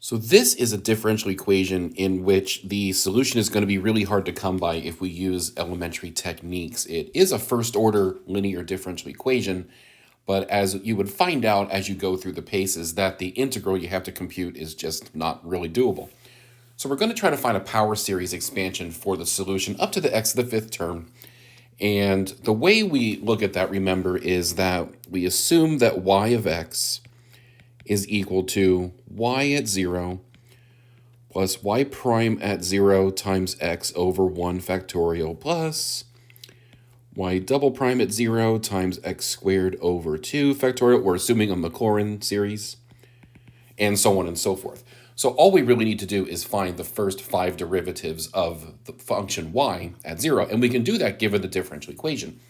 So this is a differential equation in which the solution is going to be really hard to come by if we use elementary techniques. It is a first order linear differential equation, but as you would find out as you go through the paces, that the integral you have to compute is just not really doable. So we're going to try to find a power series expansion for the solution up to the x to the fifth term. And the way we look at that, remember, is that we assume that y of x is equal to y at 0 plus y prime at 0 times x over 1 factorial plus y double prime at 0 times x squared over 2 factorial. We're assuming a Maclaurin series, and so on and so forth. So all we really need to do is find the first 5 derivatives of the function y at 0, and we can do that given the differential equation.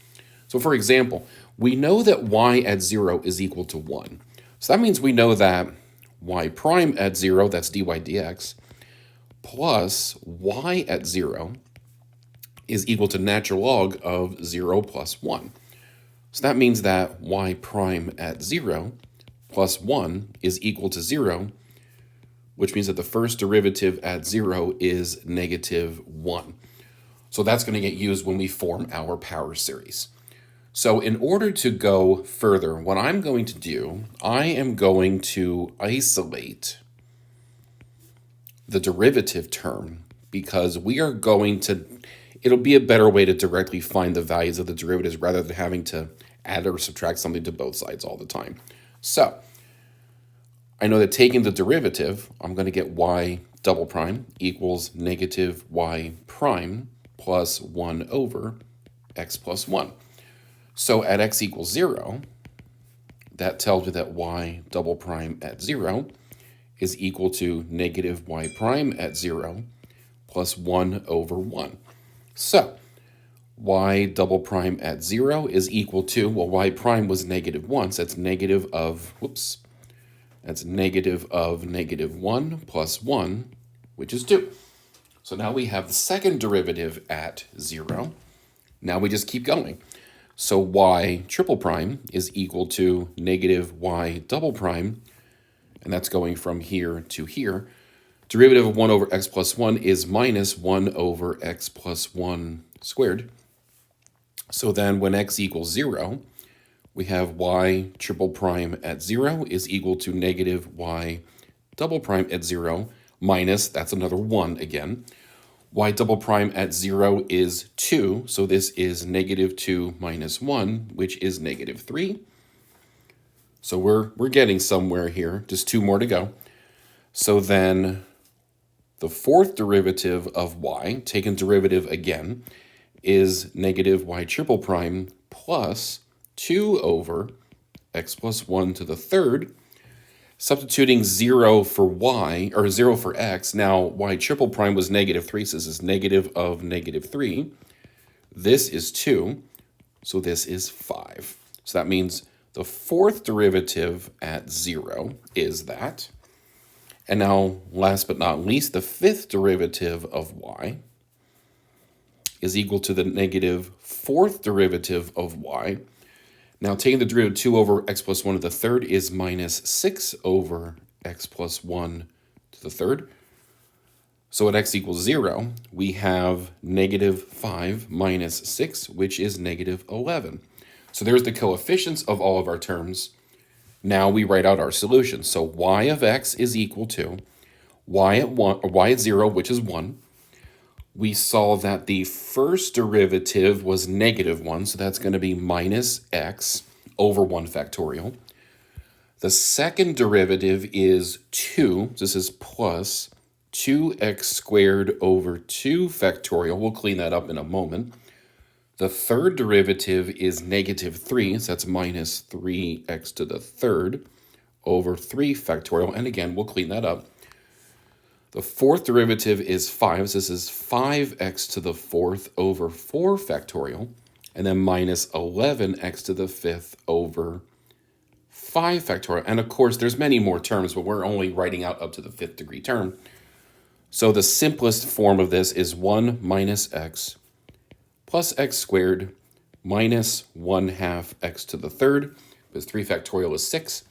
So for example, we know that y at 0 is equal to 1. So that means we know that y prime at 0, that's dy dx, plus y at 0 is equal to natural log of 0 plus 1. So that means that y prime at 0 plus 1 is equal to 0, which means that the first derivative at 0 is negative 1. So that's going to get used when we form our power series. So in order to go further, what I'm going to do, I am going to isolate the derivative term because we are going to, it'll be a better way to directly find the values of the derivatives rather than having to add or subtract something to both sides all the time. So I know that taking the derivative, I'm going to get y double prime equals negative y prime plus 1 over x plus 1. So at x equals 0, that tells me that y double prime at 0 is equal to negative y prime at 0 plus 1 over 1. So y double prime at 0 is equal to, well, y prime was negative 1, so that's negative of, that's negative of negative 1 plus 1, which is 2. So now we have the second derivative at 0. Now we just keep going. So y triple prime is equal to negative y double prime, and that's going from here to here. Derivative of 1 over x plus 1 is minus 1 over x plus 1 squared. So then when x equals 0, we have y triple prime at 0 is equal to negative y double prime at 0 minus, that's another 1 again. Y double prime at 0 is 2, so this is negative 2 minus 1, which is negative 3. So we're getting somewhere here, just 2 more to go. So then the fourth derivative of y, taken derivative again, is negative y triple prime plus 2 over x plus 1 to the third. Substituting 0 for y, or 0 for x, now y triple prime was negative 3, so this is negative of negative 3. This is 2, so this is 5. So that means the fourth derivative at 0 is that. And now, last but not least, the fifth derivative of y is equal to the negative fourth derivative of y. Now, taking the derivative 2 over x plus 1 to the third is minus 6 over x plus 1 to the third. So at x equals 0, we have negative 5 minus 6, which is negative 11. So there's the coefficients of all of our terms. Now we write out our solution. So y of x is equal to y at 0, which is 1. We saw that the first derivative was negative 1, so that's going to be minus x over 1 factorial. The second derivative is 2. This is plus 2x squared over 2 factorial. We'll clean that up in a moment. The third derivative is negative 3, so that's minus 3x to the third over 3 factorial. And again, we'll clean that up. The fourth derivative is 5, so this is 5x to the fourth over 4 factorial, and then minus 11x to the fifth over 5 factorial. And of course, there's many more terms, but we're only writing out up to the fifth degree term. So the simplest form of this is 1 minus x plus x squared minus 1/2 x to the third, because 3 factorial is 6.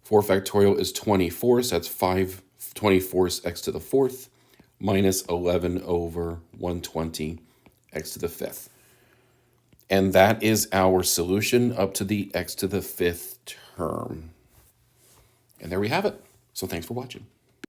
4 factorial is 24, so that's 5/24 x to the fourth minus 11 over 120 x to the fifth. And that is our solution up to the x to the fifth term. And there we have it. So thanks for watching.